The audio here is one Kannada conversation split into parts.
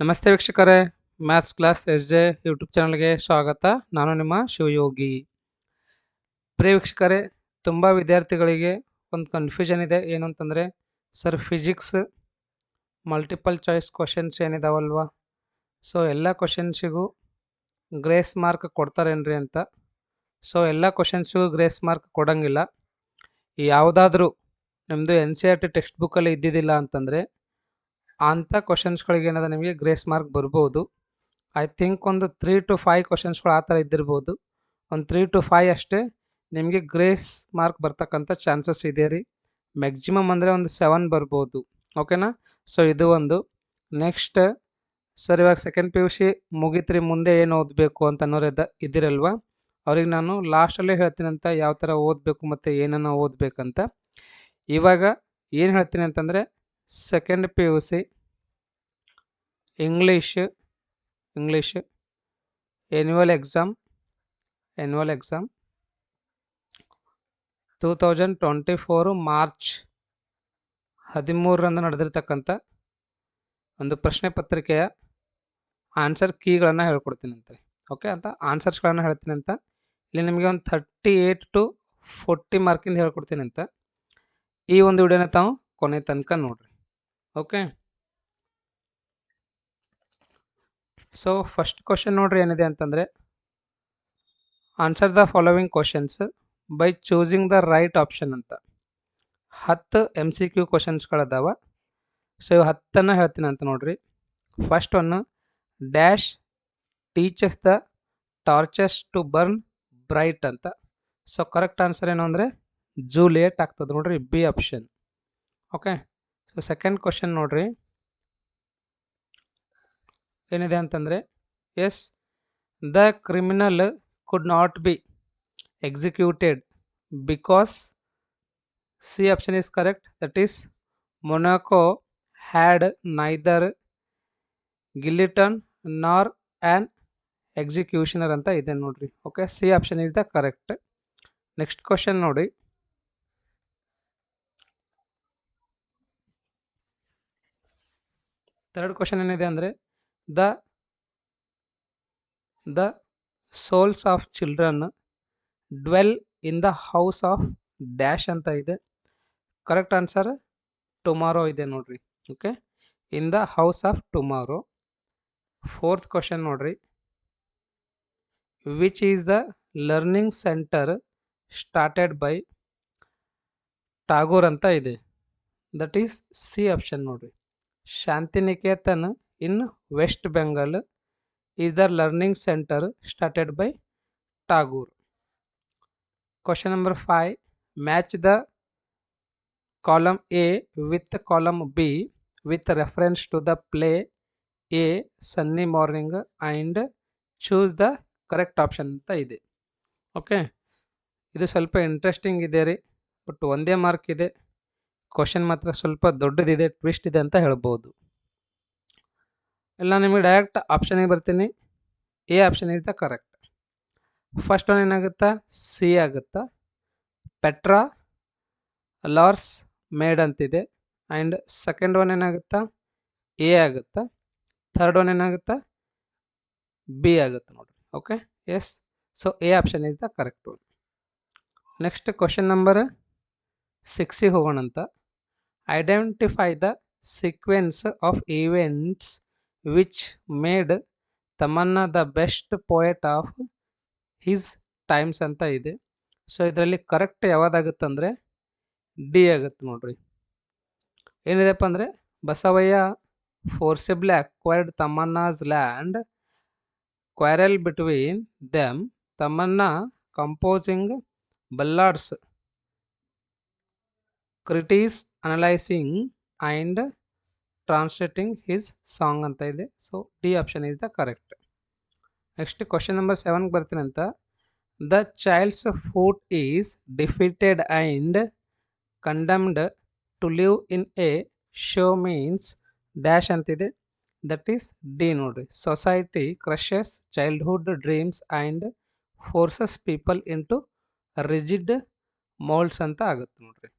ನಮಸ್ತೆ ವೀಕ್ಷಕರೇ, maths class S J YouTube ಚಾನಲ್ಗೆ ಸ್ವಾಗತ. ನಾನು ನಿಮ್ಮ ಶಿವಯೋಗಿ. ಪ್ರಿಯ ವೀಕ್ಷಕರೇ, ತುಂಬ ವಿದ್ಯಾರ್ಥಿಗಳಿಗೆ ಒಂದು ಕನ್ಫ್ಯೂಷನ್ ಇದೆ. ಏನು ಅಂತಂದರೆ, sir physics multiple choice questions ಏನಿದಾವಲ್ವ, ಸೊ ಎಲ್ಲ ಕ್ವಶನ್ಸಿಗೂ ಗ್ರೇಸ್ ಮಾರ್ಕ್ ಕೊಡ್ತಾರೇನ್ರಿ ಅಂತ. ಸೊ ಎಲ್ಲ ಕ್ವಶನ್ಸಿಗೂ ಗ್ರೇಸ್ ಮಾರ್ಕ್ ಕೊಡೋಂಗಿಲ್ಲ. ಯಾವುದಾದ್ರೂ ನಿಮ್ಮದು NCERT ಟೆಕ್ಸ್ಟ್ ಬುಕ್ಕಲ್ಲಿ ಇದ್ದಿದ್ದಿಲ್ಲ ಅಂತಂದರೆ ಅಂಥ ಕ್ವಶನ್ಸ್ಗಳಿಗೆ ಏನದ ನಿಮಗೆ ಗ್ರೇಸ್ ಮಾರ್ಕ್ ಬರ್ಬೋದು. ಐ ಥಿಂಕ್ ಒಂದು 3 to 5 ಕ್ವಶನ್ಸ್ಗಳು ಆ ಥರ ಇದ್ದಿರ್ಬೋದು. ಒಂದು 3 to 5 ಅಷ್ಟೇ ನಿಮಗೆ ಗ್ರೇಸ್ ಮಾರ್ಕ್ ಬರ್ತಕ್ಕಂಥ ಚಾನ್ಸಸ್ ಇದೆ ರೀ. ಮ್ಯಾಕ್ಸಿಮಮ್ ಅಂದರೆ ಒಂದು 7 ಬರ್ಬೋದು. ಓಕೆನಾ? ಸೊ ಇದು ಒಂದು. ನೆಕ್ಸ್ಟ್ ಸರ್, ಇವಾಗ ಸೆಕೆಂಡ್ PUC ಮುಗಿತ್ರಿ, ಮುಂದೆ ಏನು ಓದಬೇಕು ಅಂತ ಅನ್ನೋರು ಇದ್ದಿರಲ್ವ, ಅವ್ರಿಗೆ ನಾನು ಲಾಸ್ಟಲ್ಲೇ ಹೇಳ್ತೀನಂತ ಯಾವ ಥರ ಓದಬೇಕು ಮತ್ತು ಏನನ್ನು ಓದಬೇಕಂತ. ಇವಾಗ ಏನು ಹೇಳ್ತೀನಿ ಅಂತಂದರೆ, second PUC English annual exam 2024 March 13ರಂದು ನಡೆದಿರ್ತಕ್ಕಂಥ ಒಂದು ಪ್ರಶ್ನೆ ಪತ್ರಿಕೆಯ ಆನ್ಸರ್ ಕೀಗಳನ್ನು ಹೇಳ್ಕೊಡ್ತೀನಂತೆ. ಓಕೆ ಅಂತ ಆನ್ಸರ್ಸ್ಗಳನ್ನು ಹೇಳ್ತೀನಿ ಅಂತ. ಇಲ್ಲಿ ನಿಮಗೆ ಒಂದು 38 to 40 ಮಾರ್ಕಿಂದ ಹೇಳ್ಕೊಡ್ತೀನಿ ಅಂತ. ಈ ಒಂದು ವಿಡಿಯೋನ ತಾವು ಕೊನೆ ತನಕ ನೋಡ್ರಿ. ಓಕೆ, ಸೊ ಫಸ್ಟ್ ಕ್ವಶನ್ ನೋಡ್ರಿ ಏನಿದೆ ಅಂತಂದರೆ, answer the following questions by choosing the right option ಅಂತ 10 MCQ ಕ್ವಶನ್ಸ್ಗಳದಾವ. ಸೊ ಇವು 10 ಹೇಳ್ತೀನಿ ಅಂತ ನೋಡ್ರಿ. First one, dash teaches the torches to burn bright ಅಂತ. ಸೊ ಕರೆಕ್ಟ್ ಆನ್ಸರ್ ಏನು ಅಂದರೆ ಜೂಲಿಯಟ್ ಆಗ್ತದೆ ನೋಡ್ರಿ, B option. Okay, so second question ನೋಡ್ರಿ ಏನಿದೆ ಅಂತಂದರೆ, as the criminal could not be executed because C option is correct, that is Monaco had neither guillotine nor an executioner ಅಂತ ಇದೆ ನೋಡ್ರಿ. Okay, C option is the correct. Next question ನೋಡಿ, ಥರ್ಡ್ ಕ್ವಶನ್ ಏನಿದೆ ಅಂದರೆ, the souls of children dwell in the house of dash ಅಂತ ಇದೆ. ಕರೆಕ್ಟ್ ಆನ್ಸರ್ ಟುಮಾರೋ ಇದೆ ನೋಡ್ರಿ. Okay, in the house of tomorrow. Fourth question ನೋಡ್ರಿ, which is the learning centre started by Tagore ಅಂತ ಇದೆ, ದಟ್ ಈಸ್ ಸಿ ಆಪ್ಷನ್ ನೋಡ್ರಿ. Shantiniketan in West Bengal is the learning center started by Tagore. Question number 5, match the column A with the column B with reference to the play A Sunny Morning and choose the correct option ಅಂತ ಇದೆ. ಓಕೆ, ಇದು ಸ್ವಲ್ಪ ಇಂಟ್ರೆಸ್ಟಿಂಗ್ ಇದೆ ರೀ, ಬಟ್ ಒಂದೇ ಮಾರ್ಕ್ ಇದೆ. ಕ್ವಶನ್ ಮಾತ್ರ ಸ್ವಲ್ಪ ದೊಡ್ಡದಿದೆ, ಟ್ವಿಸ್ಟ್ ಇದೆ ಅಂತ ಹೇಳ್ಬೋದು. ಇಲ್ಲ ನಿಮಗೆ ಡೈರೆಕ್ಟ್ ಆಪ್ಷನಿಗೆ ಬರ್ತೀನಿ. A option is the correct. First one ಏನಾಗುತ್ತಾ, ಸಿ ಆಗುತ್ತಾ. ಪೆಟ್ರಾ ಲಾರ್ಸ್ ಮೇಡ್ ಅಂತಿದೆ. ಆ್ಯಂಡ್ ಸೆಕೆಂಡ್ ಒನ್ ಏನಾಗುತ್ತಾ, ಎ ಆಗುತ್ತಾ. ಥರ್ಡ್ ಒನ್ ಏನಾಗುತ್ತಾ, ಬಿ ಆಗುತ್ತೆ ನೋಡ್ರಿ. Okay, yes, so A option is the correct one. Next question number 6ಗೆ ಹೋಗೋಣಂತ. Identify the sequence of events which made Tamanna the best poet of his times ಅಂತ ಇದೆ. ಸೊ ಇದರಲ್ಲಿ ಕರೆಕ್ಟ್ ಯಾವುದಾಗುತ್ತಂದರೆ ಡಿ ಆಗುತ್ತೆ ನೋಡ್ರಿ. ಏನಿದೆಪ್ಪ ಅಂದರೆ, Basavayya forcibly acquired Tamanna's land, quarrel between them, Tamanna composing ballads, critics analysing and translating his song ಅಂತ ಇದೆ. So D option is the correct. Next question number 7ಗೆ ಬರ್ತೀನಿ ಅಂತ. The child's foot is defeated and condemned to live in a show means dash ಅಂತಿದೆ, ದಟ್ ಈಸ್ ಡಿ ನೋಡ್ರಿ. Society crushes childhood dreams and forces people into rigid moulds ಅಂತ ಆಗುತ್ತೆ ನೋಡ್ರಿ.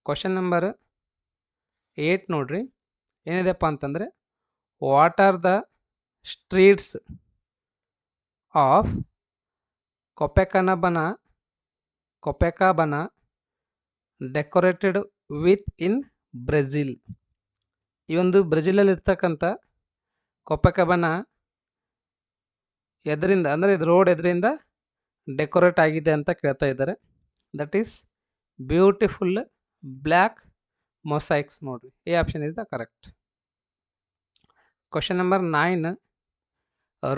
ಕ್ವಶನ್ ನಂಬರ್ 8 ನೋಡ್ರಿ ಏನಿದೆಪ್ಪ ಅಂತಂದರೆ, what are the streets of Copacabana decorated with in Brazil? ಈ ಒಂದು ಬ್ರೆಜಿಲಲ್ಲಿ ಇರ್ತಕ್ಕಂಥ ಕೊಪೆಕಬನ ಎದರಿಂದ ಅಂದರೆ ಇದು ರೋಡ್ ಎದರಿಂದ ಡೆಕೋರೇಟ್ ಆಗಿದೆ ಅಂತ ಕೇಳ್ತಾ ಇದ್ದಾರೆ. That is beautiful black mosaics ನೋಡ್ರಿ. A option is the correct. Question number 9.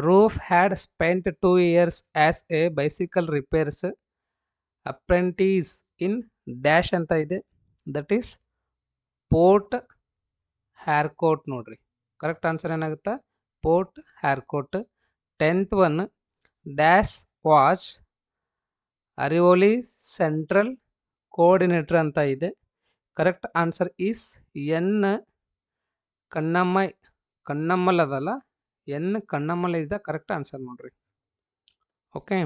Roof had spent 2 years as a bicycle repairs apprentice in dash ಅಂತ ಇದೆ. ದಟ್ ಈಸ್ ಪೋರ್ಟ್ ಹ್ಯಾರ್ಕೋಟ್ ನೋಡ್ರಿ. ಕರೆಕ್ಟ್ ಆನ್ಸರ್ ಏನಾಗುತ್ತೆ? Port Harcourt. 10th one, dash watch Arivoli central coordinator ಅಂತ ಇದೆ. Correct answer is N Kannammal ಅದಲ್ಲ, N Kannammal is the correct answer ನೋಡ್ರಿ. ಓಕೆ,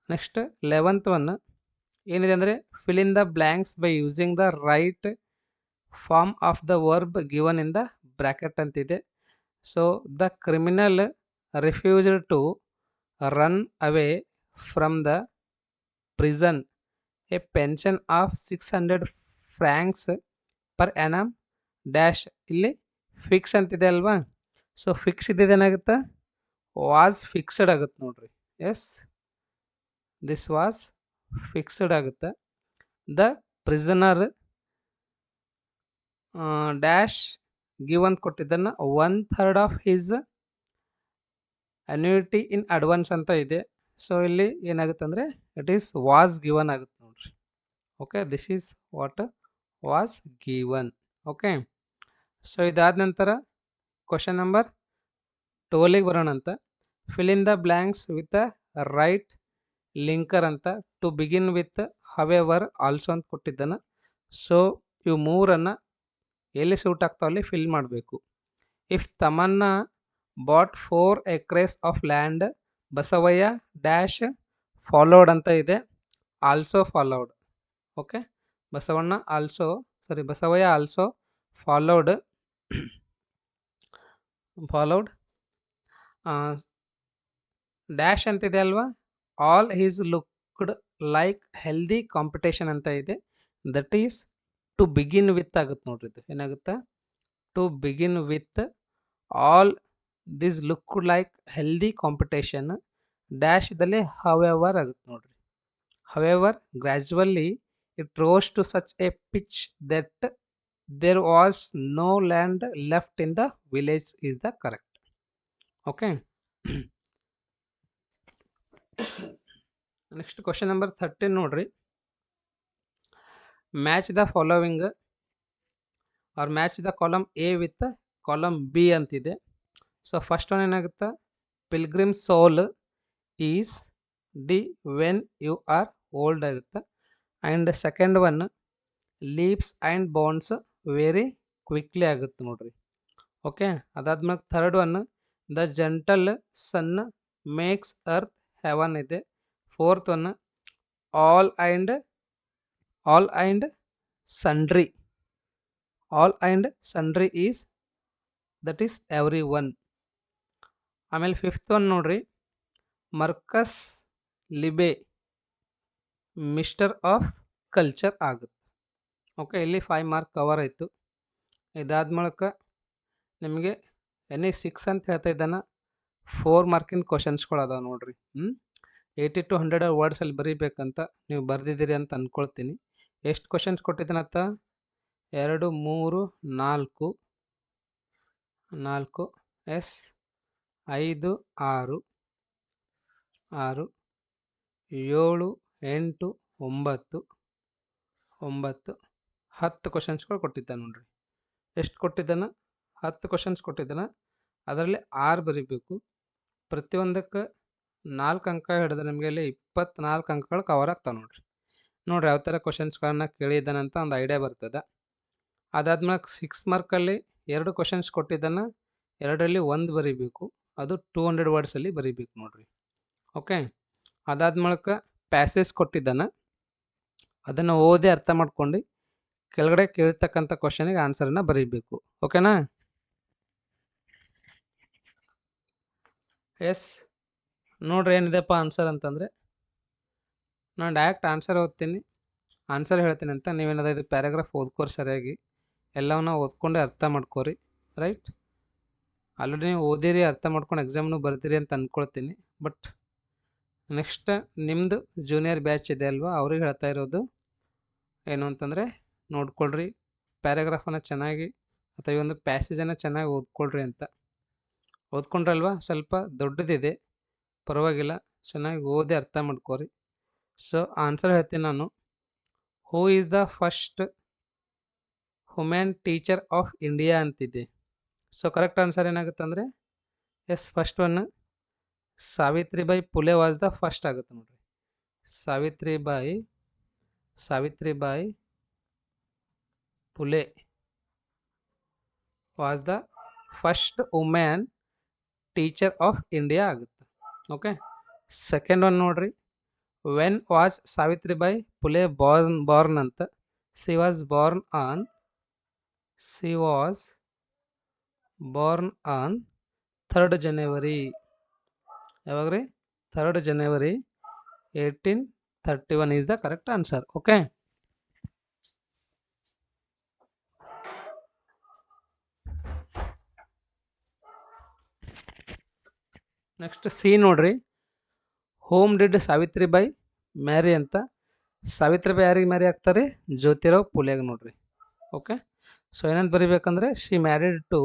ನೆಕ್ಸ್ಟ್ 11th ಒನ್ ಏನಿದೆ ಅಂದರೆ fill in the blanks by using the right form of the verb given in the bracket ಅಂತಿದೆ. So the criminal refused to run away from the prison a pension of 600 francs per annum dash. ಇಲ್ಲಿ ಫಿಕ್ಸ್ ಅಂತಿದೆ ಅಲ್ವಾ? ಸೊ ಫಿಕ್ಸ್ ಇದ್ದಿದ್ದು ಏನಾಗುತ್ತೆ? ವಾಸ್ ಫಿಕ್ಸ್ಡ್ ಆಗುತ್ತೆ ನೋಡ್ರಿ. ಎಸ್, ದಿಸ್ ವಾಸ್ ಫಿಕ್ಸ್ಡ್ ಆಗುತ್ತೆ. ದ ಪ್ರಿಸನರ್ ಡ್ಯಾಶ್ ಗಿವ್ ಅಂತ ಕೊಟ್ಟಿದ್ದನ್ನು 1/3 of his annuity in advance ಅಂತ ಇದೆ. ಸೊ ಇಲ್ಲಿ ಏನಾಗುತ್ತೆ ಅಂದರೆ ಇಟ್ ಈಸ್ ವಾಸ್ ಗಿವನ್ ಆಗುತ್ತೆ ನೋಡ್ರಿ. Okay, this is what was given. Okay, so ಇದಾದ ನಂತರ ಕ್ವಶನ್ ನಂಬರ್ 12ಗೆ ಬರೋಣ ಅಂತ. Fill in the blanks with the right linker ಅಂತ. To begin with however also ಅಂತ ಕೊಟ್ಟಿದ್ದಾನೆ. ಸೊ ಇವು ಮೂರನ್ನು ಎಲ್ಲಿ ಸೂಟ್ ಆಗ್ತಾವಲ್ಲಿ ಫಿಲ್ ಮಾಡಬೇಕು. If Tamanna bought 4 acres of land Basavayya dash followed ಅಂತ ಇದೆ. Also followed. Okay, Basavayya also followed dash ಅಂತಿದೆ ಅಲ್ವಾ? All his looked like healthy competition ಅಂತ ಇದೆ. That is to begin with ಆಗುತ್ತೆ ನೋಡ್ರಿ. ಇದು ಏನಾಗುತ್ತೆ? To begin with all this looked like healthy competition dash ಇದಲ್ಲಿ ಹವೆವರ್ ಆಗುತ್ತೆ ನೋಡ್ರಿ. However gradually it rose to such a pitch that there was no land left in the village is the correct. Okay. Next question number 13 ನೋಡ್ರಿ. Match the following or match the column A with column B ಅಂತಿದೆ. ಸೊ ಫಸ್ಟ್ ಒನ್ ಏನಾಗುತ್ತೆ? Pilgrim soul is the when you are old ಆಗುತ್ತೆ. And second one leaves and bonds very quickly ಆಗುತ್ತೆ ನೋಡ್ರಿ. ಓಕೆ, ಅದಾದ್ಮೇಲೆ third one the gentle sun makes earth heaven ಇದೆ. Fourth one all and sundry is that is every one. ಆಮೇಲೆ ಫಿಫ್ತ್ ಒನ್ ನೋಡ್ರಿ, ಮರ್ಕಸ್ ಲಿಬೆ ಮಿಸ್ಟರ್ ಆಫ್ ಕಲ್ಚರ್ ಆಗುತ್ತೆ. ಓಕೆ, ಇಲ್ಲಿ 5 ಮಾರ್ಕ್ ಕವರ್ ಆಯಿತು. ಇದಾದ ಮೂಲಕ ನಿಮಗೆ ಎನಿ 6 ಅಂತ ಹೇಳ್ತಾ ಇದ್ದಾನೆ. 4 ಮಾರ್ಕಿನ ಕ್ವಶನ್ಸ್ಗಳು ಅದಾವೆ ನೋಡ್ರಿ. 80 to 100 ವರ್ಡ್ಸಲ್ಲಿ ಬರೀಬೇಕಂತ ನೀವು ಬರೆದಿದ್ದೀರಿ ಅಂತ ಅಂದ್ಕೊಳ್ತೀನಿ. ಎಷ್ಟು ಕ್ವಶನ್ಸ್ ಕೊಟ್ಟಿದ್ದಾನಂತ? 2 3 4 ಎಸ್ 5 6 7 8 9 10 ಕ್ವಶನ್ಸ್ಗಳು ಕೊಟ್ಟಿದ್ದಾನೆ ನೋಡ್ರಿ. ಎಷ್ಟು ಕೊಟ್ಟಿದ್ದಾನೆ? 10 ಕ್ವಶನ್ಸ್ ಕೊಟ್ಟಿದ್ದಾನೆ. ಅದರಲ್ಲಿ 6 ಬರೀಬೇಕು. ಪ್ರತಿಯೊಂದಕ್ಕೆ 4 ಅಂಕ ಹಿಡಿದ್ರೆ ನಿಮಗೆ ಅಲ್ಲಿ 24 ಅಂಕಗಳು ಕವರ್ ಆಗ್ತಾವೆ ನೋಡ್ರಿ. ಯಾವ ಥರ ಕ್ವಶನ್ಸ್ಗಳನ್ನ ಕೇಳಿದ್ದಾನೆ ಅಂತ ಒಂದು ಐಡಿಯಾ ಬರ್ತದೆ. ಅದಾದ್ಮೇಲೆ 6 ಮಾರ್ಕಲ್ಲಿ 2 ಕ್ವಶನ್ಸ್ ಕೊಟ್ಟಿದ್ದಾನೆ. 2ರಲ್ಲಿ 1 ಬರೀಬೇಕು. ಅದು 200 ವರ್ಡ್ಸಲ್ಲಿ ಬರೀಬೇಕು ನೋಡ್ರಿ. ಓಕೆ, ಅದಾದ್ಮೇಲೆ ಪ್ಯಾಸೇಜ್ ಕೊಟ್ಟಿದ್ದಾನೆ. ಅದನ್ನು ಓದಿ ಅರ್ಥ ಮಾಡ್ಕೊಂಡು ಕೆಳಗಡೆ ಕೇಳ್ತಕ್ಕಂಥ ಕ್ವಶನಿಗೆ ಆನ್ಸರನ್ನು ಬರೀಬೇಕು. ಓಕೆನಾ? ಎಸ್ ನೋಡ್ರಿ ಏನಿದೆಪ್ಪ ಆನ್ಸರ್ ಅಂತಂದರೆ, ನಾನು ಡೈರೆಕ್ಟ್ ಆನ್ಸರ್ ಓದ್ತೀನಿ, ಆನ್ಸರ್ ಹೇಳ್ತೀನಿ ಅಂತ ನೀವೇನದ ಇದು ಪ್ಯಾರಾಗ್ರಾಫ್ ಓದ್ಕೋರಿ ಸರಿಯಾಗಿ, ಎಲ್ಲವನ್ನ ಓದ್ಕೊಂಡು ಅರ್ಥ ಮಾಡ್ಕೋರಿ. ರೈಟ್, ಆಲ್ರೆಡಿ ನೀವು ಓದಿರಿ, ಅರ್ಥ ಮಾಡ್ಕೊಂಡು ಎಕ್ಸಾಮ್ನು ಬರ್ತೀರಿ ಅಂತ ಅಂದ್ಕೊಳ್ತೀನಿ. ಬಟ್ ನೆಕ್ಸ್ಟ್ ನಿಮ್ಮದು ಜೂನಿಯರ್ ಬ್ಯಾಚ್ ಇದೆ ಅಲ್ವಾ, ಅವ್ರಿಗೆ ಹೇಳ್ತಾ ಇರೋದು ಏನು ಅಂತಂದರೆ, ನೋಡ್ಕೊಳ್ರಿ ಪ್ಯಾರಾಗ್ರಾಫನ್ನು ಚೆನ್ನಾಗಿ ಅಥವಾ ಈ ಒಂದು ಪ್ಯಾಸೇಜನ್ನು ಚೆನ್ನಾಗಿ ಓದ್ಕೊಳ್ರಿ ಅಂತ. ಓದ್ಕೊಂಡ್ರಲ್ವಾ, ಸ್ವಲ್ಪ ದೊಡ್ಡದಿದೆ, ಪರವಾಗಿಲ್ಲ, ಚೆನ್ನಾಗಿ ಓದಿ ಅರ್ಥ ಮಾಡ್ಕೋರಿ. ಸೊ ಆನ್ಸರ್ ಹೇಳ್ತೀನಿ ನಾನು. Who is the first women teacher of India ಅಂತಿದೆ. ಸೊ ಕರೆಕ್ಟ್ ಆನ್ಸರ್ ಏನಾಗುತ್ತೆ ಅಂದರೆ, yes first one Savitribai Phule was the first ಆಗುತ್ತೆ ನೋಡ್ರಿ. Savitribai Phule was the first women teacher of India ಆಗುತ್ತೆ. ಓಕೆ, ಸೆಕೆಂಡ್ ಒನ್ ನೋಡ್ರಿ, when was Savitribai Phule born ಅಂತ. She was born on 3rd January. ಯಾವಾಗ ರೀ? 3rd January 1831 is the correct answer. Okay, next C ನೋಡ್ರಿ, ಹೋಮ್ ಡಿಡ್ ಸಾವಿತ್ರಿಬಾಯಿ ಮ್ಯಾರಿ ಅಂತ. ಸಾವಿತ್ರಿಬಾಯಿ ಯಾರಿಗೆ ಮ್ಯಾರಿ ಆಗ್ತಾರೆ? ಜ್ಯೋತಿರಾವ್ ಪುಲೆಗೆ ನೋಡ್ರಿ. ಓಕೆ, ಸೊ ಏನಂತ ಬರಿಬೇಕಂದ್ರೆ, she married to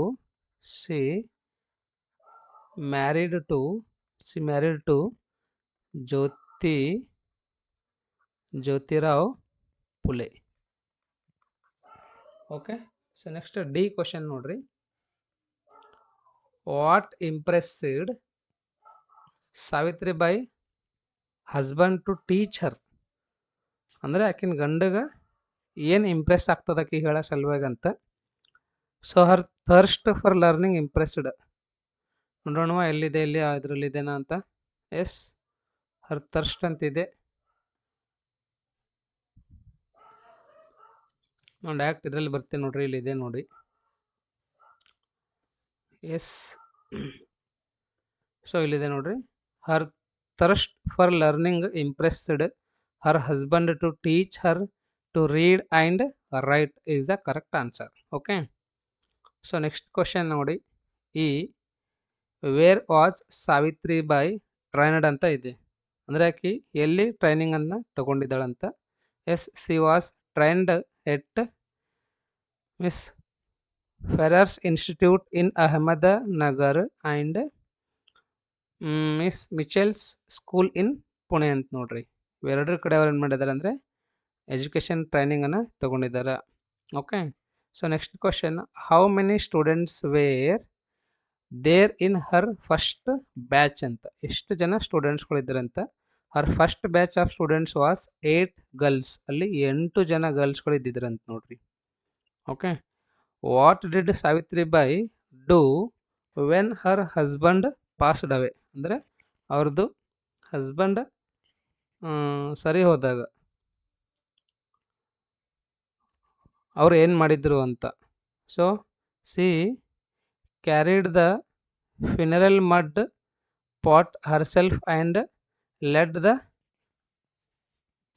Jyotirao Phule. Okay, so next the question ನೋಡ್ರಿ, what impressed Savitribai husband to teach her. ಅಂದರೆ ಆಕಿನ ಗಂಡಗೆ ಏನು ಇಂಪ್ರೆಸ್ ಆಗ್ತದೆ ಆಕಿ ಹೇಳೋ ಸಲುವಾಗಿ ಅಂತ. So Har thirst for learning impressed. ನೋಡೋಣ ಎಲ್ಲಿದೆ, ಇಲ್ಲಿ ಇದರಲ್ಲಿದೆನಾ ಅಂತ. ಎಸ್, ಹರ್ ಥರ್ಸ್ಟ್ ಅಂತಿದೆ. ನಾನು ಡೈರೆಕ್ಟ್ ಇದರಲ್ಲಿ ಬರ್ತೀನಿ ನೋಡ್ರಿ, ಇಲ್ಲಿದೆ ನೋಡಿ. ಎಸ್, ಸೊ ಇಲ್ಲಿದೆ ನೋಡ್ರಿ, her thirst for learning impressed her husband to teach her to read and write is the correct answer. Okay, so next question ನೋಡಿ, ಈ ವೇರ್ ವಾಸ್ ಸಾವಿತ್ರಿಬಾಯಿ ಟ್ರೈನ್ಡ್ ಅಂತ ಇದೆ. ಅಂದರೆ ಆಕಿ ಎಲ್ಲಿ ಟ್ರೈನಿಂಗನ್ನು ತಗೊಂಡಿದ್ದಾಳಂತ. Yes, she was trained at Miss Farrar's institute in Ahmednagar and Miss Mitchell's school in Pune ಅಂತ ನೋಡ್ರಿ. ಇವೆರಡರ ಕಡೆ ಅವ್ರು ಏನು ಮಾಡಿದ್ದಾರೆ ಅಂದರೆ ಎಜುಕೇಷನ್ ಟ್ರೈನಿಂಗನ್ನು ತಗೊಂಡಿದ್ದಾರೆ. Okay, so next question, how many students were there in her first batch ಅಂತ. ಎಷ್ಟು ಜನ ಸ್ಟೂಡೆಂಟ್ಸ್ಗಳಿದ್ದಾರಂತ. Her first batch of students was 8 girls. ಅಲ್ಲಿ 8 ಜನ ಗರ್ಲ್ಸ್ಗಳು ಇದ್ದಿದ್ರಂತ ನೋಡ್ರಿ. Okay, what did Savitribai do when her husband passed away. ಅಂದರೆ ಅವ್ರದ್ದು ಹಸ್ಬೆಂಡ್ ಸರಿ ಹೋದಾಗ ಅವರು ಏನು ಮಾಡಿದ್ರು ಅಂತ. So she carried the funeral mud pot herself and led the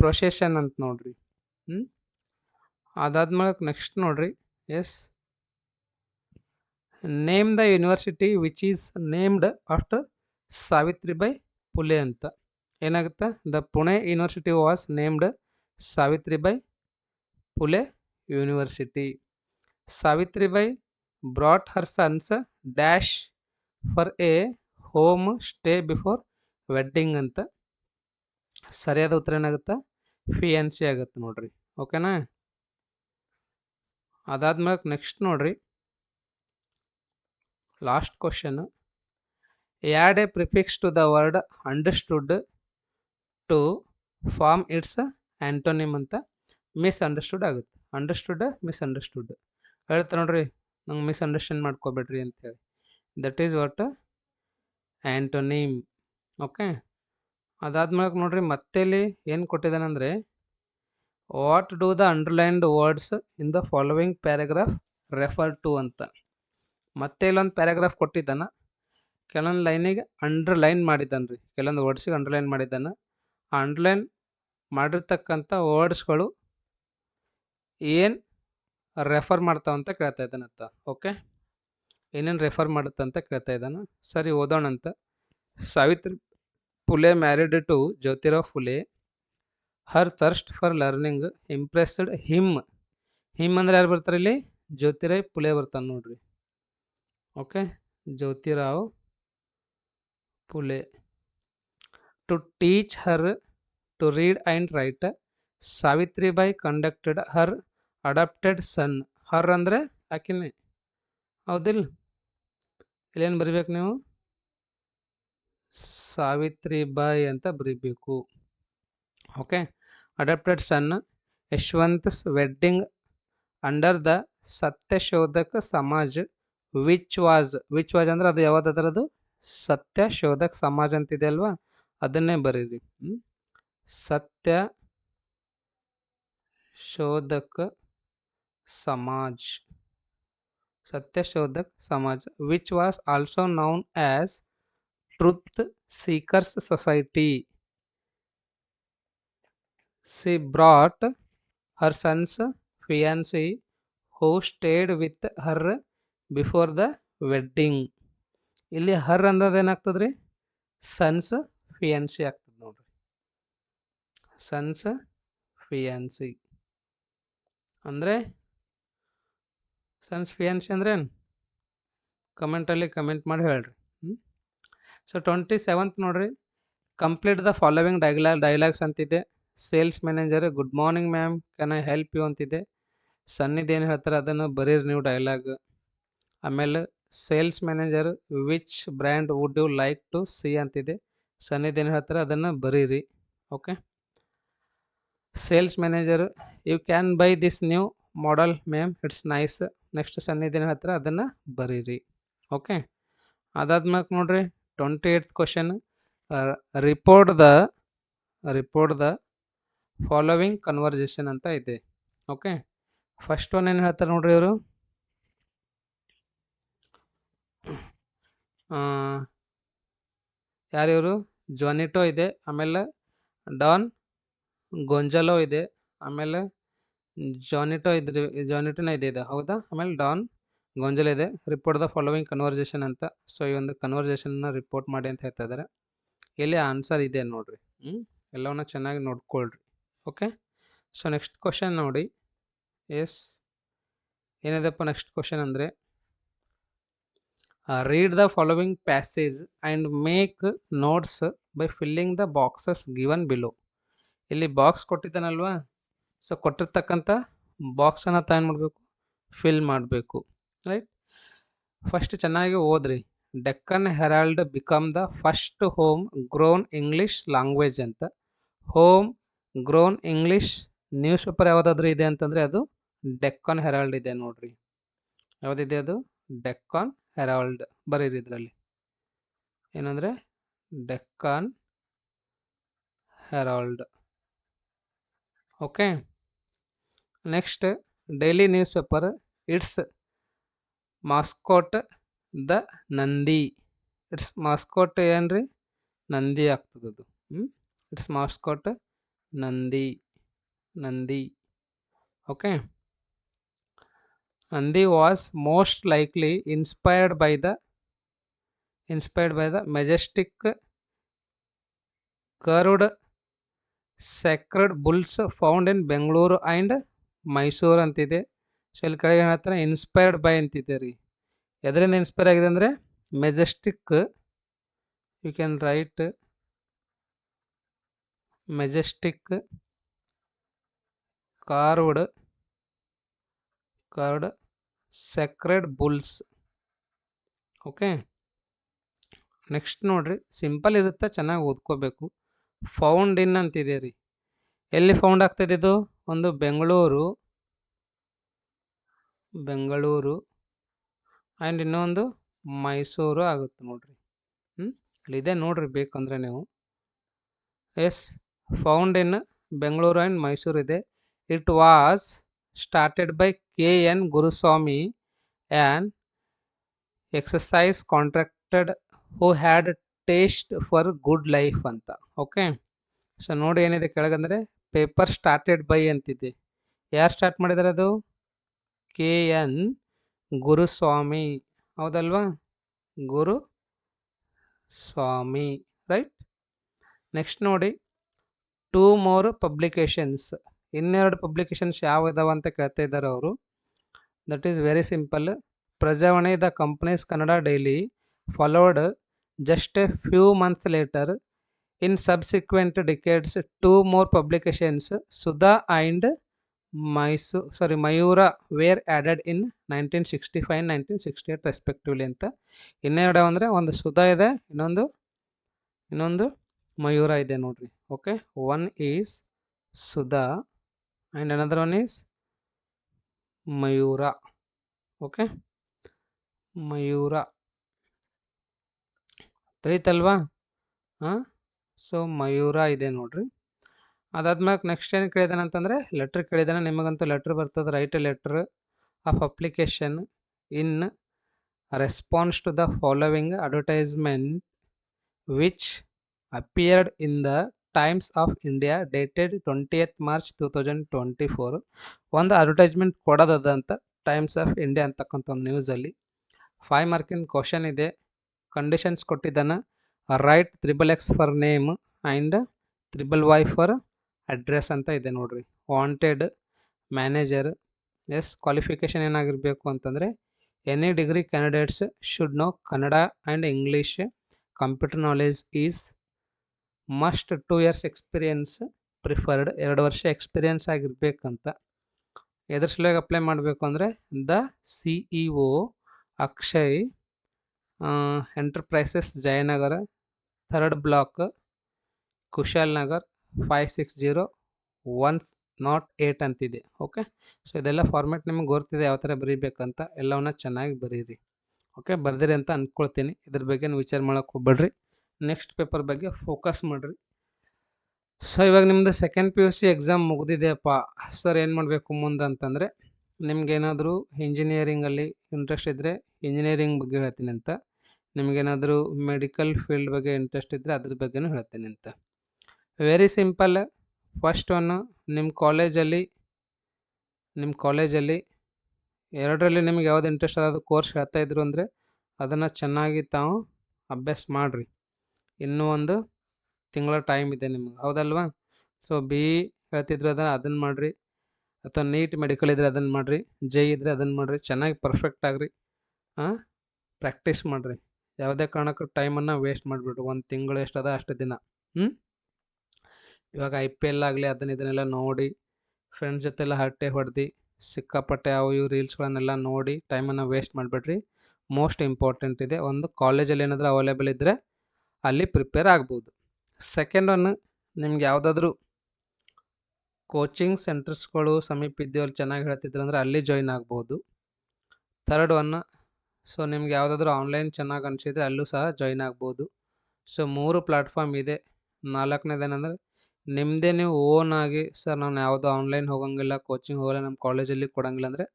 procession ಅಂತ ನೋಡ್ರಿ. ಅದಾದ್ಮೇಲೆ ನೆಕ್ಸ್ಟ್ ನೋಡ್ರಿ, yes, name the university which is named after Savitribai Phule ಅಂತ. ಏನಾಗುತ್ತೆ? The Pune university was named Savitribai Phule university. Savitribai brought her sons dash for a home stay before wedding ಅಂತ. ಸರಿಯಾದ ಉತ್ತರ ಏನಾಗುತ್ತೆ? ಫಿಯಾನ್ಸಿ ಆಗುತ್ತೆ ನೋಡ್ರಿ. ಓಕೆನಾ? ಅದಾದ್ಮೇಲೆ ನೆಕ್ಸ್ಟ್ ನೋಡ್ರಿ, last question, add a prefix to the word understood to form its antonym ಅಂತ. ಮಿಸ್ಅಂಡರ್ಸ್ಟುಡ್ ಆಗುತ್ತೆ. ಅಂಡರ್ಸ್ಟುಡ್ ಮಿಸ್ಅಂಡರ್ಸ್ಟುಡ್ ಹೇಳ್ತಾರೆ ನೋಡ್ರಿ, ನಂಗೆ ಮಿಸ್ಅಂಡರ್ಸ್ಟ್ಯಾಂಡ್ ಮಾಡ್ಕೋಬೇಡ್ರಿ ಅಂತೇಳಿ. That is what antonym. Okay, ಅದಾದ್ಮೇಲೆ ನೋಡ್ರಿ, ಮತ್ತೆ ಇಲ್ಲಿ ಏನು ಕೊಟ್ಟಿದ್ದಾನಂದರೆ, what do the underlined words in the following paragraph refer to ಅಂತ. ಮತ್ತೆ ಇಲ್ಲೊಂದು ಪ್ಯಾರಾಗ್ರಾಫ್ ಕೊಟ್ಟಿದ್ದಾನ. ಕೆಲವೊಂದು ಲೈನಿಗೆ ಅಂಡರ್ಲೈನ್ ಮಾಡಿದ್ದಾನೆ ರೀ, ಕೆಲವೊಂದು ವರ್ಡ್ಸಿಗೆ ಅಂಡರ್ಲೈನ್ ಮಾಡಿದ್ದಾನೆ. ಆ ಅಂಡರ್ಲೈನ್ ಮಾಡಿರ್ತಕ್ಕಂಥ ವರ್ಡ್ಸ್ಗಳು ಏನು ರೆಫರ್ ಮಾಡ್ತಾವಂತ ಕೇಳ್ತಾ ಇದ್ದಾನಂತ. ಓಕೆ, ಏನೇನು ರೆಫರ್ ಮಾಡುತ್ತಂತ ಕೇಳ್ತಾ ಇದ್ದಾನೆ. ಸರಿ, ಓದೋಣಂತ. Savitri Phule married to Jyotirao Phule. Her thirst for learning impressed him. Him ಅಂದ್ರೆ ಯಾರು ಬರ್ತಾರೆ ಇಲ್ಲಿ? ಜ್ಯೋತಿರಾವ್ ಫುಲೆ ಬರ್ತಾನೆ ನೋಡ್ರಿ. Okay, Jyotirao Phule. To teach her to read and write, Savitribai conducted her adopted son. Her ಅಂದರೆ ಆಕಿನೇ, ಹೌದಿಲ್ಲ? ಇಲ್ಲೇನು ಬರಿಬೇಕು ನೀವು? ಸಾವಿತ್ರಿಬಾಯಿ ಅಂತ ಬರಿಬೇಕು. Okay, adopted son Yashwant's wedding under the Satyashodhak Samaj which was ಅಂದ್ರೆ ಅದು ಯಾವುದಾದ್ರದು? ಸತ್ಯಶೋಧಕ ಸಮಾಜ ಅಂತಿದೆ ಅಲ್ವಾ, ಅದನ್ನೇ ಬರೀರಿ. Satya Shodhak Samaj, Satyashodhak Samaj. Which was also known as truth seekers society. She brought her son's fiancée who stayed with her before the wedding. ಇಲ್ಲಿ ಹರ್ ಅನ್ನೋದು ಏನಾಗ್ತದೆ ರೀ? ಸನ್ಸ್ ಫಿಯಾನ್ಸಿ ಆಗ್ತದೆ ನೋಡ್ರಿ. ಸನ್ಸ್ ಫಿಯಾನ್ಸಿ ಅಂದರೆ ಸನ್ಸ್ ಫಿಯಾನ್ಸಿ ಅಂದ್ರೆ ಏನು? ಕಮೆಂಟಲ್ಲಿ ಕಮೆಂಟ್ ಮಾಡಿ ಹೇಳ್ರಿ. ಸೊ 27th ನೋಡ್ರಿ, ಕಂಪ್ಲೀಟ್ ದ ಫಾಲೋವಿಂಗ್ ಡೈಲಾಗ್ಸ್ ಅಂತಿದೆ. Sales manager, good morning ma'am, can I help you ಅಂತಿದೆ. ಸನ್ನಿದು ಏನು ಹೇಳ್ತಾರೆ ಅದನ್ನು ಬರೀರಿ ನೀವು ಡೈಲಾಗ್. ಆಮೇಲೆ sales manager, which brand would you like to see ಅಂತಿದೆ. ಸನ್ನಿದು ಏನು ಹೇಳ್ತಾರೆ ಅದನ್ನು ಬರೀರಿ. Okay, sales manager, you can buy this new model ma'am, it's nice. Next ಸನ್ನಿದು ಏನು ಹೇಳ್ತಾರೆ ಅದನ್ನು ಬರೀರಿ. ಓಕೆ, ಅದಾದ್ಮೇಲೆ ನೋಡ್ರಿ 28th question, report the following conversation ಅಂತ ಇದೆ. ಓಕೆ, ಫಸ್ಟ್ ಒನ್ ಏನು ಹೇಳ್ತಾರೆ ನೋಡ್ರಿ ಇವರು, ಯಾರಿವರು? ಜೊನಿಟೋ ಇದೆ, ಆಮೇಲೆ ಡಾನ್ ಗೊಂಜಲೋ ಇದೆ, ಆಮೇಲೆ ಜಾನಿಟೋನ ಇದೆ ಹೌದಾ, ಆಮೇಲೆ ಡಾನ್ ಗೊಂಜಲೋ ಇದೆ. ರಿಪೋರ್ಟ್ ದ ಫಾಲೋವಿಂಗ್ ಕನ್ವರ್ಜೇಷನ್ ಅಂತ. ಸೊ ಈ ಒಂದು ಕನ್ವರ್ಜೇಷನ್ನ ರಿಪೋರ್ಟ್ ಮಾಡಿ ಅಂತ ಹೇಳ್ತಾ ಇದ್ದಾರೆ. ಇಲ್ಲಿ ಆನ್ಸರ್ ಇದೆ ನೋಡ್ರಿ. ಎಲ್ಲವನ್ನ ಚೆನ್ನಾಗಿ ನೋಡ್ಕೊಳ್ರಿ. ಓಕೆ, ಸೊ ನೆಕ್ಸ್ಟ್ ಕ್ವಶನ್ ನೋಡಿ. ಎಸ್, ಏನಿದೆಪ್ಪ ನೆಕ್ಸ್ಟ್ ಕ್ವಶನ್ ಅಂದರೆ, read the following passage and make notes by filling the boxes given below. ಇಲ್ಲಿ ಬಾಕ್ಸ್ ಕೊಟ್ಟಿದ್ದಾನಲ್ವಾ, ಸೊ ಕೊಟ್ಟಿರ್ತಕ್ಕಂಥ ಬಾಕ್ಸನ್ನು ಏನು ಮಾಡಬೇಕು? ಫಿಲ್ ಮಾಡಬೇಕು. ರೈಟ್, ಫಸ್ಟ್ ಚೆನ್ನಾಗಿ ಓದ್ರಿ. Deccan Herald become the first home grown English language ಅಂತ. Home grown English newspaper ಯಾವುದಾದ್ರೂ ಇದೆ ಅಂತಂದರೆ ಅದು ಡೆಕ್ಕನ್ ಹೆರಾಲ್ಡ್ ಇದೆ ನೋಡ್ರಿ. ಯಾವುದಿದೆ ಅದು? ಡೆಕ್ಕನ್ ಹೆರಾಲ್ಡ್. ಬರೀರಿ ಇದರಲ್ಲಿ ಏನಂದರೆ Deccan Herald. Okay, next daily newspaper, its mascot the Nandi. Its mascot ಏನ್ರಿ? ನಂದಿ ಆಗ್ತದದು. Its mascot Nandi. Okay, Nandi was most likely inspired by the majestic curved sacred bulls found in Bengaluru and Mysuru ಅಂತಿದೆ. ಸೊ ಇಲ್ಲಿ ಕೆಳಗೆ ಏನು ಹೇಳ್ತಾರೆ? ಇನ್ಸ್ಪೈರ್ಡ್ ಬೈ ಅಂತಿದೆ ರೀ. ಎದರಿಂದ ಇನ್ಸ್ಪೈರ್ ಆಗಿದೆ ಅಂದರೆ majestic, you can write majestic carved sacred bulls. Okay, next ನೋಡ್ರಿ, ಸಿಂಪಲ್ ಇರುತ್ತೆ, ಚೆನ್ನಾಗಿ ಓದ್ಕೋಬೇಕು. ಫೌಂಡ್ ಇನ್ ಅಂತಿದೆ ರೀ. ಎಲ್ಲಿ ಫೌಂಡ್ ಆಗ್ತದೆ ಇದು? ಒಂದು ಬೆಂಗಳೂರು ಆ್ಯಂಡ್ ಇನ್ನೊಂದು ಮೈಸೂರು ಆಗುತ್ತೆ ನೋಡ್ರಿ. ಇಲ್ಲಿದೆ ನೋಡ್ರಿ ಬೇಕಂದ್ರೆ ನೀವು. Yes, found in Bengaluru and Mysuru ಇದೆ. It was started by KN Guruswamy, an excise contracted who had taste for good life ಅಂತ. ಓಕೆ, ಸೊ ನೋಡಿ ಏನಿದೆ ಕೆಳಗಂದರೆ ಪೇಪರ್ ಸ್ಟಾರ್ಟೆಡ್ ಬೈ ಅಂತಿದೆ. ಯಾರು ಸ್ಟಾರ್ಟ್ ಮಾಡಿದ್ದಾರೆ? ಅದು ಕೆ ಎನ್ ಗುರುಸ್ವಾಮಿ, ಹೌದಲ್ವಾ? ಗುರು ಸ್ವಾಮಿ, ರೈಟ್. ನೆಕ್ಸ್ಟ್ ನೋಡಿ, 2 more ಪಬ್ಲಿಕೇಶನ್ಸ್, ಇನ್ನೆರಡು ಪಬ್ಲಿಕೇಶನ್ಸ್ ಯಾವ ಇದಾವ ಅಂತ ಕೇಳ್ತಾ ಇದ್ದಾರೆ ಅವರು. That is very simple. Prajavani the companies Kannada daily followed just a few months later. In subsequent decades, 2 more publications, Sudha and Mayura, were added in 1965 and 1968 respectively ಅಂತ. ಇನ್ನೆರಡು ಅಂದರೆ ಒಂದು ಸುಧಾ ಇದೆ, ಇನ್ನೊಂದು ಮಯೂರ ಇದೆ ನೋಡ್ರಿ. Okay, one is Sudha and another one is Mayura. Okay, Mayura ತಿಳಿತಲ್ವಾ? ಹಾಂ, ಸೊ ಮಯೂರ ಇದೆ ನೋಡ್ರಿ. ಅದಾದ್ಮೇಲೆ ನೆಕ್ಸ್ಟ್ ಏನು ಕೇಳಿದಾನೆ ಅಂತಂದರೆ ಲೆಟ್ರ್ ಕೇಳಿದಾನೆ. ನಿಮಗಂತೂ ಲೆಟ್ರ್ ಬರ್ತದೆ. Write a letter of application in response to the following advertisement which appeared in the Times of India dated 20th March 2024. ಒಂದು ಅಡ್ವರ್ಟೈಸ್ಮೆಂಟ್ ಕೊಡೋದದ ಅಂತ ಟೈಮ್ಸ್ ಆಫ್ ಇಂಡಿಯಾ ಅಂತಕ್ಕಂಥ ಒಂದು ನ್ಯೂಸಲ್ಲಿ. 5 ಮಾರ್ಕಿನ ಕ್ವಶನ್ ಇದೆ. ಕಂಡೀಷನ್ಸ್ ಕೊಟ್ಟಿದ್ದಾನೆ. Write XXX for name and YYY for address ಅಂತ ಇದೆ ನೋಡ್ರಿ. Wanted manager. ಎಸ್, ಕ್ವಾಲಿಫಿಕೇಷನ್ ಏನಾಗಿರಬೇಕು ಅಂತಂದರೆ any degree candidates should know Kannada and English. Computer knowledge is must. 2 years experience preferred. 2 ವರ್ಷ ಎಕ್ಸ್ಪೀರಿಯನ್ಸ್ ಆಗಿರ್ಬೇಕಂತ. ಎದ್ರ ಸಲುವಾಗಿ ಅಪ್ಲೈ ಮಾಡಬೇಕು ಅಂದರೆ the CEO Akshay enterprises Jayanagar 3rd block Kushal Nagar 560108 ಅಂತಿದೆ. ಓಕೆ, ಸೊ ಇದೆಲ್ಲ ಫಾರ್ಮ್ಯಾಟ್ ನಿಮಗೆ ಗೊತ್ತಿದೆ ಯಾವ ಥರ ಬರೀಬೇಕಂತ. ಎಲ್ಲವನ್ನ ಚೆನ್ನಾಗಿ ಬರೀರಿ. ಓಕೆ, ಬರ್ದಿರಿ ಅಂತ ಅಂದ್ಕೊಳ್ತೀನಿ. ಇದ್ರ ಬಗ್ಗೆ ವಿಚಾರ ಮಾಡೋಕ್ಕೆ ಹೋಗ್ಬೇಡ್ರಿ. ನೆಕ್ಸ್ಟ್ ಪೇಪರ್ ಬಗ್ಗೆ ಫೋಕಸ್ ಮಾಡಿರಿ. ಸೊ ಇವಾಗ ನಿಮ್ಮದು ಸೆಕೆಂಡ್ PUC ಎಕ್ಸಾಮ್ ಮುಗಿದಿದೆಯಪ್ಪ ಸರ್, ಏನು ಮಾಡಬೇಕು ಮುಂದೆ ಅಂತಂದರೆ, ನಿಮ್ಗೇನಾದರೂ ಇಂಜಿನಿಯರಿಂಗಲ್ಲಿ ಇಂಟ್ರೆಸ್ಟ್ ಇದ್ದರೆ ಇಂಜಿನಿಯರಿಂಗ್ ಬಗ್ಗೆ ಹೇಳ್ತೀನಿ ಅಂತ. ನಿಮಗೇನಾದರೂ ಮೆಡಿಕಲ್ ಫೀಲ್ಡ್ ಬಗ್ಗೆ ಇಂಟ್ರೆಸ್ಟ್ ಇದ್ದರೆ ಅದ್ರ ಬಗ್ಗೆನೂ ಹೇಳ್ತೀನಿ ಅಂತ. Very simple. ಫಸ್ಟ್ ಒನ್ನು, ನಿಮ್ಮ ಕಾಲೇಜಲ್ಲಿ ಎರಡರಲ್ಲಿ ನಿಮ್ಗೆ ಯಾವ್ದು ಇಂಟ್ರೆಸ್ಟ್ ಆದ ಕೋರ್ಸ್ ಹೇಳ್ತಾ ಇದ್ರು ಅಂದರೆ ಅದನ್ನು ಚೆನ್ನಾಗಿ ತಾವು ಅಭ್ಯಾಸ ಮಾಡಿರಿ. ಇನ್ನೂ ಒಂದು ತಿಂಗಳ ಟೈಮ್ ಇದೆ ನಿಮ್ಗೆ, ಹೌದಲ್ವಾ? ಸೊ BE ಹೇಳ್ತಿದ್ರು ಅದನ್ನು ಮಾಡಿರಿ, ಅಥವಾ ನೀಟ್ ಮೆಡಿಕಲ್ ಇದ್ದರೆ ಅದನ್ನು ಮಾಡಿರಿ, JEE ಇದ್ದರೆ ಅದನ್ನು ಮಾಡಿರಿ. ಚೆನ್ನಾಗಿ ಪರ್ಫೆಕ್ಟ್ ಆಗಿರಿ. ಪ್ರಾಕ್ಟೀಸ್ ಮಾಡಿರಿ. ಯಾವುದೇ ಕಾರಣಕ್ಕೂ ಟೈಮನ್ನು ವೇಸ್ಟ್ ಮಾಡಿಬಿಡ್ರಿ. ಒಂದು ತಿಂಗಳು ಎಷ್ಟದ ಅಷ್ಟು ದಿನ. ಇವಾಗ IPL ಆಗಲಿ ಇದನ್ನೆಲ್ಲ ನೋಡಿ ಫ್ರೆಂಡ್ಸ್ ಜೊತೆಲ್ಲ ಹರಟೆ ಹೊಡೆದು ಸಿಕ್ಕಾಪಟ್ಟೆ ಅವು ಇವು ರೀಲ್ಸ್ಗಳನ್ನೆಲ್ಲ ನೋಡಿ ಟೈಮನ್ನು ವೇಸ್ಟ್ ಮಾಡಿಬಿಡ್ರಿ. ಮೋಸ್ಟ್ ಇಂಪಾರ್ಟೆಂಟ್ ಇದೆ. ಒಂದು ಕಾಲೇಜಲ್ಲಿ ಏನಾದರೂ ಅವೈಲೇಬಲ್ ಇದ್ದರೆ ಅಲ್ಲಿ ಪ್ರಿಪೇರ್ ಆಗ್ಬೋದು. ಸೆಕೆಂಡ್ ಒನ್, ನಿಮ್ಗೆ ಯಾವುದಾದ್ರೂ ಕೋಚಿಂಗ್ ಸೆಂಟರ್ಸ್ಗಳು ಸಮೀಪ ಇದೆಯೋ ಅಲ್ಲಿ ಚೆನ್ನಾಗಿ ಹೇಳ್ತಿದ್ರು ಅಂದರೆ ಅಲ್ಲಿ ಜಾಯಿನ್ ಆಗ್ಬೋದು. ಥರ್ಡ್ ಒನ್, ಸೊ ನಿಮ್ಗೆ ಯಾವುದಾದ್ರೂ ಆನ್ಲೈನ್ ಚೆನ್ನಾಗಿ ಅನಿಸಿದರೆ ಅಲ್ಲೂ ಸಹ ಜಾಯಿನ್ ಆಗ್ಬೋದು. ಸೊ 3 ಪ್ಲ್ಯಾಟ್ಫಾರ್ಮ್ ಇದೆ. 4ನೇದೇನೆಂದರೆ ನಿಮ್ಮದೇ ನೀವು ಓನ್ ಆಗಿ, ಸರ್ ನಾನು ಯಾವುದೋ ಆನ್ಲೈನ್ ಹೋಗೋಂಗಿಲ್ಲ, ಕೋಚಿಂಗ್ ಹೋಗಲ್ಲ, ನಮ್ಮ ಕಾಲೇಜಲ್ಲಿ ಕೊಡೋಂಗಿಲ್ಲ ಅಂದರೆ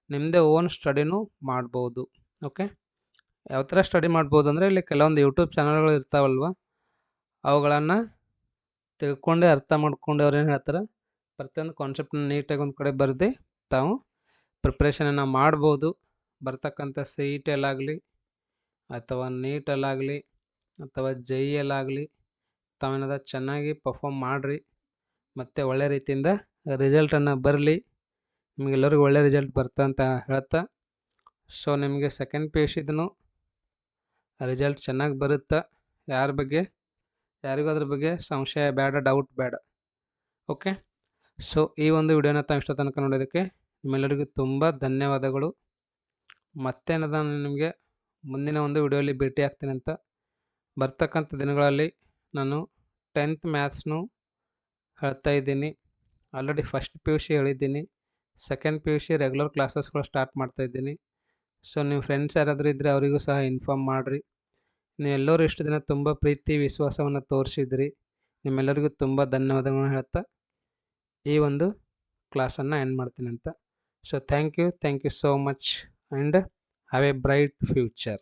ನಿಮ್ಮದೇ ಓನ್ ಸ್ಟಡಿನೂ ಮಾಡ್ಬೋದು. ಓಕೆ, ಯಾವ ಥರ ಸ್ಟಡಿ ಮಾಡ್ಬೋದು ಅಂದರೆ ಇಲ್ಲಿ ಕೆಲವೊಂದು ಯೂಟ್ಯೂಬ್ ಚಾನಲ್ಗಳು ಇರ್ತಾವಲ್ವ, ಅವುಗಳನ್ನು ತಿಳ್ಕೊಂಡೆ ಅರ್ಥ ಮಾಡ್ಕೊಂಡು ಅವ್ರು ಏನು ಹೇಳ್ತಾರೆ ಪ್ರತಿಯೊಂದು ಕಾನ್ಸೆಪ್ಟನ್ನ ನೀಟಾಗಿ ಒಂದು ಕಡೆ ಬರೆದು ತಾವು ಪ್ರಿಪ್ರೇಷನನ್ನು ಮಾಡ್ಬೋದು. ಬರ್ತಕ್ಕಂಥ CET ಅಥವಾ ನೀಟಲ್ಲಾಗಲಿ ಅಥವಾ JEE ತಾವೇನಾದ ಚೆನ್ನಾಗಿ ಪರ್ಫಾರ್ಮ್ ಮಾಡಿರಿ ಮತ್ತು ಒಳ್ಳೆ ರೀತಿಯಿಂದ ರಿಸಲ್ಟನ್ನು ಬರಲಿ. ನಿಮಗೆಲ್ಲರಿಗೂ ಒಳ್ಳೆ ರಿಸಲ್ಟ್ ಬರ್ತಾ ಅಂತ ಹೇಳ್ತಾ, ಸೊ ನಿಮಗೆ ಸೆಕೆಂಡ್ PUCದೂ ರಿಸಲ್ಟ್ ಚೆನ್ನಾಗಿ ಬರುತ್ತೆ. ಯಾರಿಗೂ ಅದ್ರ ಬಗ್ಗೆ ಸಂಶಯ ಬೇಡ, ಡೌಟ್ ಬೇಡ. ಓಕೆ, ಸೊ ಈ ಒಂದು ವಿಡಿಯೋನ ತಾವು ಇಷ್ಟ ತನಕ ನೋಡೋದಕ್ಕೆ ನಿಮ್ಮೆಲ್ಲರಿಗೂ ತುಂಬ ಧನ್ಯವಾದಗಳು. ಮತ್ತೇನದ ನಿಮಗೆ ಮುಂದಿನ ಒಂದು ವಿಡಿಯೋಲಿ ಭೇಟಿ ಆಗ್ತೀನಿ ಅಂತ. ಬರ್ತಕ್ಕಂಥ ದಿನಗಳಲ್ಲಿ ನಾನು 10th ಮ್ಯಾಥ್ಸ್ನು ಹೇಳ್ತಾ ಇದ್ದೀನಿ. ಆಲ್ರೆಡಿ ಫಸ್ಟ್ PUC ಹೇಳಿದ್ದೀನಿ. ಸೆಕೆಂಡ್ PUC ರೆಗ್ಯುಲರ್ ಕ್ಲಾಸಸ್ಗಳು ಸ್ಟಾರ್ಟ್ ಮಾಡ್ತಾಯಿದ್ದೀನಿ. ಸೊ ನಿಮ್ಮ ಫ್ರೆಂಡ್ಸ್ ಯಾರಾದರೂ ಇದ್ದರೆ ಅವರಿಗೂ ಸಹ ಇನ್ಫಾರ್ಮ್ ಮಾಡಿರಿ. ನೀವೆಲ್ಲರೂ ಇಷ್ಟು ದಿನ ತುಂಬ ಪ್ರೀತಿ ವಿಶ್ವಾಸವನ್ನು ತೋರಿಸಿದ್ರಿ. ನಿಮ್ಮೆಲ್ಲರಿಗೂ ತುಂಬ ಧನ್ಯವಾದಗಳನ್ನು ಹೇಳ್ತಾ ಈ ಒಂದು ಕ್ಲಾಸನ್ನು ಎಂಡ್ ಮಾಡ್ತೀನಿ ಅಂತ. So thank you so much and have a bright future.